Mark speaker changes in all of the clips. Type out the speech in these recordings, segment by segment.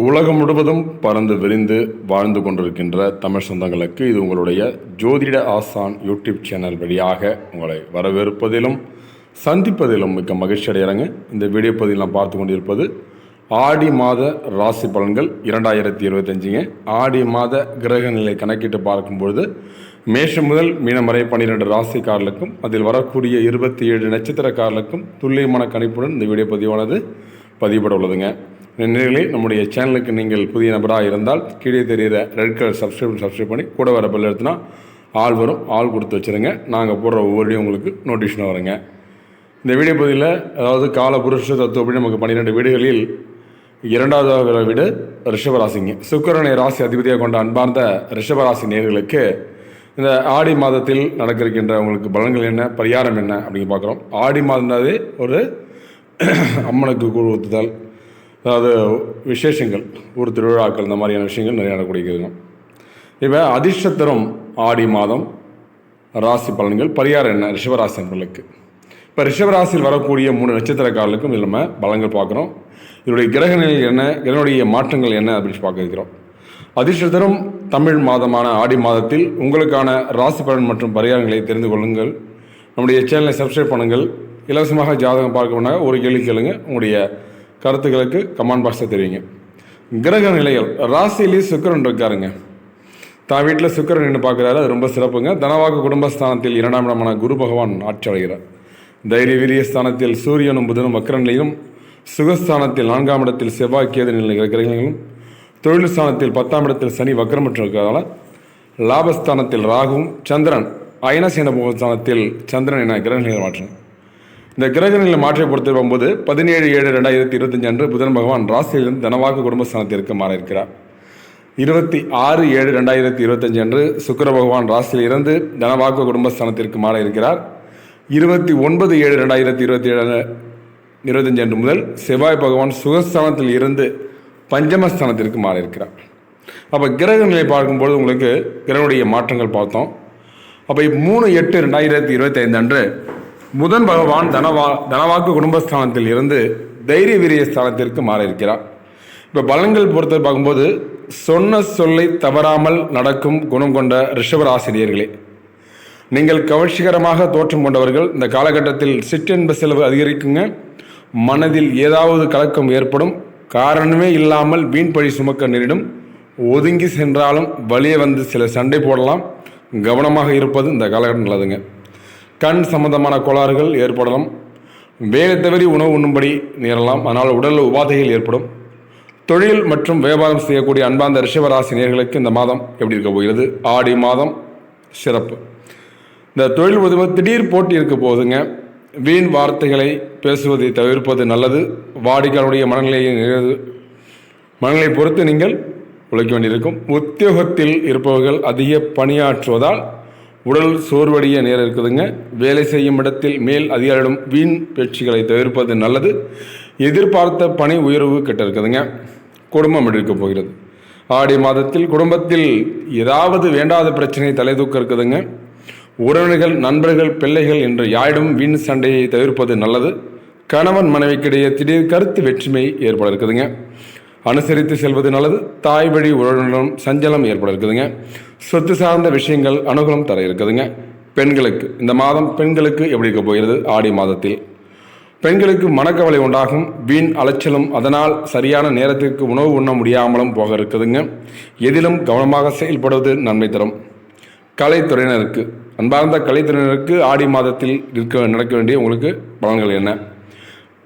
Speaker 1: உலகம் முழுவதும் பறந்து விரிந்து வாழ்ந்து கொண்டிருக்கின்ற தமிழ் சொந்தங்களுக்கு இது உங்களுடைய ஜோதிட ஆசான் யூடியூப் சேனல் வழியாக உங்களை வரவேற்பதிலும் சந்திப்பதிலும் மிக்க மகிழ்ச்சி அடைகிறாங்க. இந்த வீடியோ பதிவில் நான் பார்த்து கொண்டிருப்பது ஆடி மாத ராசி பலன்கள் 2025ங்க. ஆடி மாத கிரக நிலை கணக்கிட்டு பார்க்கும்பொழுது மேஷம் முதல் மீனம் வரை 12 ராசிக்காரர்களுக்கும் அதில் வரக்கூடிய 27 நட்சத்திரக்காரர்களுக்கும் துல்லியமான கணிப்புடன் இந்த வீடியோ பதிவானது பதிவுபட உள்ளதுங்க. நேயர்களே, நம்முடைய சேனலுக்கு நீங்கள் புதிய நபராக இருந்தால் கீழே தெரிகிற ரெட் கலர் சப்ஸ்கிரைப் பண்ணி கூட வர பெல் எடுத்துனா ஆள் வரும், ஆள் கொடுத்து வச்சுருங்க. நாங்கள் போடுற ஒவ்வொரு வீடியோ உங்களுக்கு நோட்டிஃபிகேஷன் வருங்க. இந்த வீடியோ பதிவில் அதாவது கால புருஷ தத்துவப்படி நமக்கு 12 வீடுகளில் இரண்டாவது வீடு ரிஷபராசிங்க. சுக்கிரனை ராசி அதிபதியாக கொண்ட அன்பார்ந்த ரிஷபராசி நேயர்களுக்கு இந்த ஆடி மாதத்தில் நடக்கிருக்கின்ற உங்களுக்கு பலன்கள் என்ன, பரிகாரம் என்ன அப்படின்னு பார்க்குறோம். ஆடி மாதம்னாவே ஒரு அம்மனுக்கு கூழ் ஊற்றுதல், அதாவது விசேஷங்கள், ஒரு திருவிழாக்கள், இந்த மாதிரியான விஷயங்கள் நிறைய நடக்கூடியதுங்க. இப்போ அதிர்ஷ்டத்தரும் ஆடி மாதம் ராசி பலன்கள் பரிகாரம் என்ன ரிஷபராசி நண்பர்களுக்கு. இப்போ ரிஷபராசியில் வரக்கூடிய 3 நட்சத்திரக்காரர்களுக்கும் இதில் நம்ம பலன்கள் பார்க்குறோம். இதனுடைய கிரக நிலை என்ன, இதனுடைய மாற்றங்கள் என்ன அப்படின்னு பார்க்க இருக்கிறோம். அதிர்ஷ்டத்தரும் தமிழ் மாதமான ஆடி மாதத்தில் உங்களுக்கான ராசி பலன் மற்றும் பரிகாரங்களை தெரிந்து கொள்ளுங்கள். நம்முடைய சேனலை சப்ஸ்கிரைப் பண்ணுங்கள். இலவசமாக ஜாதகம் பார்க்க வேண்டாம், ஒரு கேள்வி கேளுங்க. உங்களுடைய கருத்துக்களுக்கு கமெண்ட் பாக்ஸில் தெரிவிங்க. கிரக நிலைகள் ராசியிலே சுக்கிரன் இருக்காருங்க. தான் வீட்டில் சுக்கிரன் நின்று பார்க்குறாரு, அது ரொம்ப சிறப்புங்க. தனவாக்கு குடும்பஸ்தானத்தில் 2ஆம் இடமான குரு பகவான் ஆட்சி அடைகிறார். தைரிய வீரிய ஸ்தானத்தில் சூரியனும் புதனும் வக்கரநிலையும், சுகஸ்தானத்தில் 4ஆம் இடத்தில் செவ்வாய் கேது நிலை கிரகங்களும், தொழில் ஸ்தானத்தில் 10ஆம் இடத்தில் சனி வக்கரமற்று இருக்கிறதால, லாபஸ்தானத்தில் ராகுவும் சந்திரன் அயனசேன ஸ்தானத்தில் சந்திரன் என கிரகநிலைகள் மாற்றம். இந்த கிரகநிலை மாற்றை பொறுத்து வரும்போது 17/7/2025 அன்று புதன் பகவான் ராசியிலிருந்து தனவாக்கு குடும்பஸ்தானத்திற்கு மாற இருக்கிறார். 26/7/2025 அன்று சுக்கிர பகவான் ராசியில் இருந்து தனவாக்கு குடும்பஸ்தானத்திற்கு மாற இருக்கிறார். 29/7/2025 அன்று முதல் செவ்வாய் பகவான் சுகஸ்தானத்தில் இருந்து பஞ்சமஸ்தானத்திற்கு மாற இருக்கிறார். அப்போ கிரக நிலை பார்க்கும்போது உங்களுக்கு கிரகனுடைய மாற்றங்கள் பார்த்தோம். அப்போ 3/8/2025 அன்று புதன் பகவான் தனவாக்கு குடும்பஸ்தானத்தில் இருந்து தைரிய வீரிய ஸ்தானத்திற்கு மாற இருக்கிறார். இப்போ பலன்கள் பொறுத்து பார்க்கும்போது சொன்ன சொல்லை தவறாமல் நடக்கும் குணம் கொண்ட ரிஷபராசினியர்களே, நீங்கள் கவர்ச்சிகரமாக தோற்றம் கொண்டவர்கள். இந்த காலகட்டத்தில் சிற்றென்ப செலவு அதிகரிக்குங்க. மனதில் ஏதாவது கலக்கம் ஏற்படும். காரணமே இல்லாமல் வீண் பழி சுமக்க நேரிடும். ஒதுங்கி சென்றாலும் வழியே வந்து சில சண்டை போடலாம். கவனமாக இருப்பது இந்த காலகட்டம் நல்லதுங்க. கண் சம்பந்தமான கோளாறுகள் ஏற்படலாம். வேலை தவறி உணவு உண்ணும்படி நேரலாம். அதனால் உடல் உபாதைகள் ஏற்படும். தொழில் மற்றும் வியாபாரம் செய்யக்கூடிய அன்பார்ந்த ரிஷபராசி நேயர்களுக்கு இந்த மாதம் எப்படி இருக்க போகிறது? ஆடி மாதம் சிறப்பு. இந்த தொழில் உதவி திடீர் போட்டி இருக்க போகுதுங்க. வீண் வார்த்தைகளை பேசுவதை தவிர்ப்பது நல்லது. வாடிக்கையாளருடைய மனநிலை பொறுத்து நீங்கள் உழைக்க வேண்டியிருக்கும். உத்தியோகத்தில் இருப்பவர்கள் அதிக பணியாற்றுவதால் உடல் சோர்வடைய நேரம் இருக்குதுங்க. வேலை செய்யும் இடத்தில் மேல் அதிகாரிடம் வீண் பேச்சுகளை தவிர்ப்பது நல்லது. எதிர்பார்த்த பணி உயர்வு கிட்ட இருக்குதுங்க. குடும்பம் இருக்க போகிறது. ஆடி மாதத்தில் குடும்பத்தில் ஏதாவது வேண்டாத பிரச்சனை தலைதூக்க இருக்குதுங்க. உறவினர்கள், நண்பர்கள், பிள்ளைகள் என்று யாரிடம் வீண் சண்டையை தவிர்ப்பது நல்லது. கணவன் மனைவிக்கிடையே திடீர் கருத்து வெற்றுமை ஏற்பட இருக்குதுங்க. அனுசரித்து செல்வது நல்லது. தாய் வழி உறவினரும் சஞ்சலம் ஏற்பட இருக்குதுங்க. சொத்து சார்ந்த விஷயங்கள் அனுகூலம் தர இருக்குதுங்க. பெண்களுக்கு இந்த மாதம் பெண்களுக்கு எப்படி இருக்க போகிறது? ஆடி மாதத்தில் பெண்களுக்கு மனக்கவலை உண்டாகும். வீண் அலைச்சலும், அதனால் சரியான நேரத்திற்கு உணவு உண்ண முடியாமலும் போக இருக்குதுங்க. எதிலும் கவனமாக செயல்படுவது நன்மை தரும். கலைத்துறையினருக்கு அன்பார்ந்த கலைத்துறையினருக்கு ஆடி மாதத்தில் நடக்க வேண்டிய உங்களுக்கு பலன்கள் என்ன?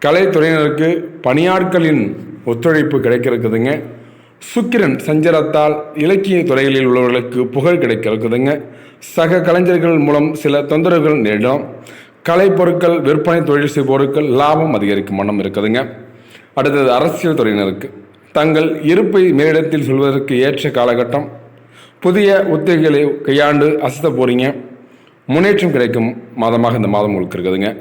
Speaker 1: கலைத்துறையினருக்கு பணியாட்களின் ஒத்துழைப்பு கிடைக்க இருக்குதுங்க. சுக்கிரன் சஞ்சலத்தால் இலக்கிய துறைகளில் உள்ளவர்களுக்கு புகழ் கிடைக்க இருக்குதுங்க. சக கலைஞர்கள் மூலம் சில தொந்தரவுகள் நேரிடும். கலைப்பொருட்கள் விற்பனை தொழில் செய்பவர்கள் லாபம் அதிகரிக்கும் வண்ணம் இருக்குதுங்க. அடுத்தது அரசியல் துறையினருக்கு தங்கள் இருப்பை மேலிடத்தில் சொல்வதற்கு ஏற்ற காலகட்டம். புதிய உத்திகளை கையாண்டு அசத்த போறீங்க. முன்னேற்றம் கிடைக்கும் மாதமாக இந்த மாதம் உங்களுக்கு இருக்குதுங்க.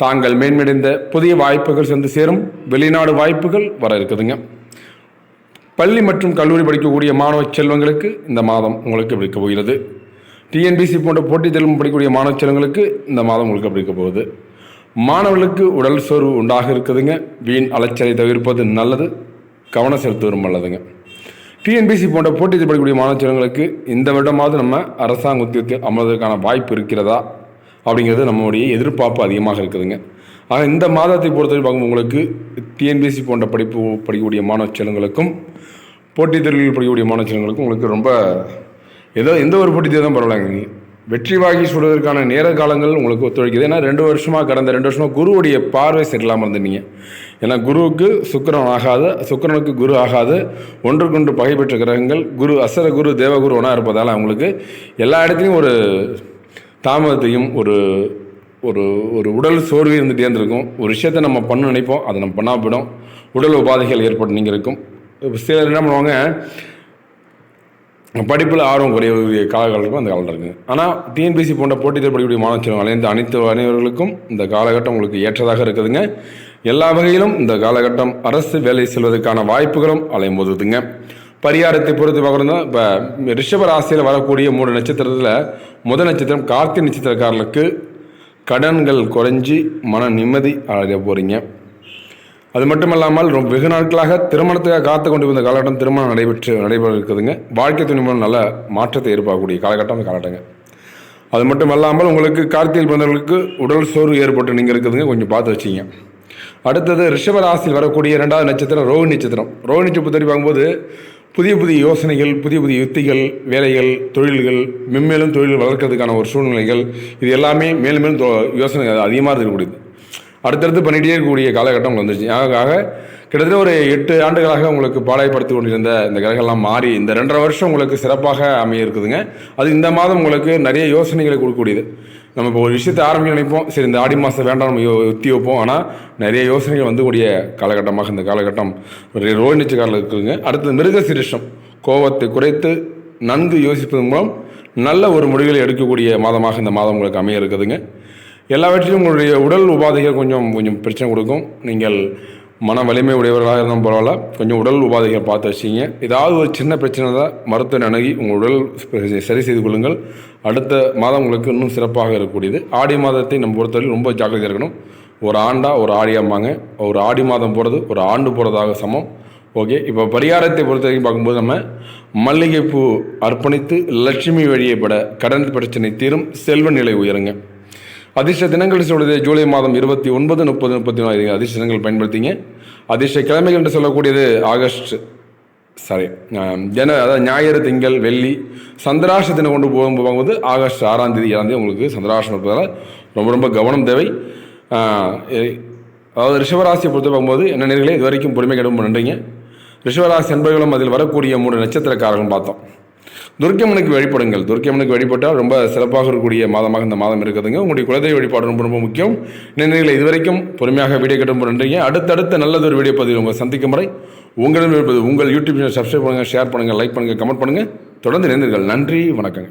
Speaker 1: தாங்கள் மேன்மடைந்த புதிய வாய்ப்புகள் சென்று சேரும். வெளிநாடு வாய்ப்புகள் வர இருக்குதுங்க. பள்ளி மற்றும் கல்லூரி படிக்கக்கூடிய மாணவ செல்வங்களுக்கு இந்த மாதம் உங்களுக்கு எப்படி இருக்க போகிறது? டிஎன்பிசி போன்ற போட்டித் தேர்வு படிக்கக்கூடிய மாணவ செல்வங்களுக்கு இந்த மாதம் உங்களுக்கு எப்படி இருக்க போகுது? மாணவர்களுக்கு உடல் சோர்வு உண்டாக இருக்குதுங்க. வீண் அலைச்சலை தவிர்ப்பது நல்லது. கவனம் செலுத்துவதும் நல்லதுங்க. டிஎன்பிசி போன்ற போட்டியில் படிக்கக்கூடிய மாணவர்களுக்கு இந்த வருடமாவது நம்ம அரசாங்க உத்தியோகத்தில் அமர்வதற்கான வாய்ப்பு இருக்கிறதா அப்படிங்கிறது நம்மளுடைய எதிர்பார்ப்பு அதிகமாக இருக்குதுங்க. ஆனால் இந்த மாதத்தை பொறுத்தவரை பார்க்கும் உங்களுக்கு டிஎன்பிசி போன்ற படிக்கக்கூடிய மாணவ செல்வங்களுக்கும் போட்டித் தேர்வுகளில் படிக்கக்கூடிய மாணவ செல்வங்களுக்கும் உங்களுக்கு ரொம்ப எந்த ஒரு போட்டித் தேர்வு தான் பரவாயில்லைங்க, வெற்றி வாகி சொல்வதற்கான நேர காலங்கள் உங்களுக்கு ஒத்துழைக்குது. ஏன்னா கடந்த 2 வருஷமாக குருவுடைய பார்வை சரியில்லாமல் இருந்துட்டீங்க. ஏன்னா சுக்கிரனுக்கு குரு ஆகாது, ஒன்றுக்கொன்று பகை பெற்ற கிரகங்கள் அசர குரு தேவகுரு ஒன்றா இருப்பதால் அவங்களுக்கு எல்லா இடத்துலையும் ஒரு தாமதத்தையும் ஒரு ஒரு ஒரு உடல் சோர்வு இருந்துகிட்டே இருந்திருக்கும். ஒரு விஷயத்தை நம்ம பண்ண நினைப்போம், அதை நம்ம பண்ணால் போயிடும், உடல் உபாதைகள் ஏற்பட்டு நீங்கள் இருக்கும். சிலர் என்ன பண்ணுவாங்க, படிப்பில் ஆர்வம் குறைய காலகட்டம் அந்த காலத்தில் இருக்குங்க. ஆனால் டிஎன்பிசி போன்ற போட்டித் தேர்வு படிக்கக்கூடிய மாணவர்கள் அனைவர்களுக்கும் இந்த காலகட்டம் உங்களுக்கு ஏற்றதாக இருக்குதுங்க. எல்லா வகையிலும் இந்த காலகட்டம் அரசு வேலை செல்வதற்கான வாய்ப்புகளும் அலைமோதுதுங்க. பரிகாரத்தை பொறுத்து பார்க்குறோம்னா, இப்போ ரிஷப ராசியில் வரக்கூடிய 3 நட்சத்திரத்தில் முதல் நட்சத்திரம் கார்த்திகை நட்சத்திரக்காரர்களுக்கு கடன்கள் குறைஞ்சி மன நிம்மதி அடைய போகிறீங்க. அது மட்டும் இல்லாமல் ரொம்ப வெகு நாட்களாக திருமணத்துக்காக காத்து கொண்டு வந்த காலகட்டம் திருமணம் நடைபெற இருக்குதுங்க. வாழ்க்கை துணை மூலம் நல்ல மாற்றத்தை ஏற்படக்கூடிய காலகட்டங்க. அது மட்டும் இல்லாமல் உங்களுக்கு கார்த்திகையில் பிறந்தவர்களுக்கு உடல் சோர்வு ஏற்பட்டு நீங்கள் இருக்குதுங்க, கொஞ்சம் பார்த்து வச்சிங்க. அடுத்தது ரிஷபராசியில் வரக்கூடிய 2வது நட்சத்திரம் ரோஹிணி நட்சத்திரம். ரோஹிணி நட்சத்திரம் பார்க்கும்போது புதிய யோசனைகள், புதிய யுத்திகள், வேலைகள், தொழில்கள், மென்மேலும் தொழில் வளர்க்கறதுக்கான ஒரு சூழ்நிலைகள், இது எல்லாமே மேலும் யோசனை அதிகமாக இருக்கக்கூடியது. அடுத்தடுத்து பண்ணிகிட்டே இருக்கக்கூடிய காலகட்டம் வந்துருச்சு. ஆக கிட்டத்தட்ட ஒரு 8 ஆண்டுகளாக உங்களுக்கு பாடாய்படுத்தி கொண்டிருந்த இந்த கிரகங்கள்லாம் மாறி இந்த 2.5 வருஷம் உங்களுக்கு சிறப்பாக அமைய இருக்குதுங்க. அது இந்த மாதம் உங்களுக்கு நிறைய யோசனைகளை கொடுக்கக்கூடியது. நம்ம இப்போ ஒரு விஷயத்தை ஆரம்பிக்க நினைப்போம், சரி இந்த ஆடி மாதம் வேண்டாம் நம்ம யுத்தி வைப்போம், ஆனால் நிறைய யோசனைகள் வந்துக்கூடிய காலகட்டமாக இந்த காலகட்டம் ரோஹிணி நட்சத்திரக்காரர்கள் இருக்குதுங்க. அடுத்தது மிருகசீரிஷம், கோபத்தை குறைத்து நன்கு யோசிப்பதன் மூலம் நல்ல ஒரு முடிவுகளை எடுக்கக்கூடிய மாதமாக இந்த மாதம் உங்களுக்கு அமைய இருக்குதுங்க. எல்லாவற்றிலும் உங்களுடைய உடல் உபாதைகள் கொஞ்சம் பிரச்சனை கொடுக்கும். நீங்கள் மன வலிமை உடையவர்களாக இருந்தாலும் பரவாயில்ல, கொஞ்சம் உடல் உபாதைகள் பார்த்து வச்சிங்க. ஏதாவது ஒரு சின்ன பிரச்சனை தான் மருத்துவரை அணுகி உங்கள் உடல் சரி செய்து கொள்ளுங்கள். அடுத்த மாதம் உங்களுக்கு இன்னும் சிறப்பாக இருக்கக்கூடியது. ஆடி மாதத்தை நம்ம பொறுத்தவரை ரொம்ப ஜாக்கிரதையாக இருக்கணும். ஒரு ஆண்டா ஒரு ஆடியாம்பாங்க, ஒரு ஆடி மாதம் போகிறது ஒரு ஆண்டு போகிறதாக சமம். ஓகே, இப்போ பரிகாரத்தை பொறுத்த வரைக்கும் பார்க்கும்போது நம்ம மல்லிகைப்பூ அர்ப்பணித்து லட்சுமி வழியை பட கடன் பிரச்சனை தீரும், செல்வ நிலை உயருங்க. அதிர்ஷ்ட தினங்கள் சொல்வது ஜூலை மாதம் 29, 30, 34 அதிர்ஷ்ட தினங்கள் பயன்படுத்திங்க. அதிர்ஷ்ட கிழமைகள் என்று சொல்லக்கூடியது அதாவது ஞாயிறு, திங்கள், வெள்ளி. சந்திராஷ தினம் கொண்டு போகும்போது ஆகஸ்ட் 6ஆம் தேதி 7ஆம் தேதி உங்களுக்கு சந்திராஷம் இருப்பதால் ரொம்ப கவனம் தேவை. அதாவது ரிஷபராசியை பொறுத்து பார்க்கும்போது என்ன நேர்களே இது வரைக்கும் பொறுமை கடும் நன்றிங்க. ரிஷபராசி என்பவர்களும் அதில் வரக்கூடிய 3 நட்சத்திரக்காரர்கள் பார்த்தோம். துர்க்கையம்மனுக்கு வழிபடுங்கள். துர்க்கையம்மனுக்கு வழிபட்டால் ரொம்ப சிறப்பாக இருக்கக்கூடிய மாதமாக இந்த மாதம் இருக்குதுங்க. உங்களுடைய குலதெய்வ வழிபாடு ரொம்ப முக்கியம். நினைவுகளை இதுவரைக்கும் பொறுமையாக வீடியோ கேட்டு நன்றிங்க. அடுத்தடுத்த நல்லதொரு வீடியோ பதிவு உங்களை சந்திக்கும் வரை உங்களிடம் இருப்பது உங்கள் யூடியூப் சேனல் சப்ஸ்கிரைப் பண்ணுங்கள், ஷேர் பண்ணுங்கள், லைக் பண்ணுங்கள், கமெண்ட் பண்ணுங்கள். தொடர்ந்து இணைந்தீர்கள். நன்றி, வணக்கங்க.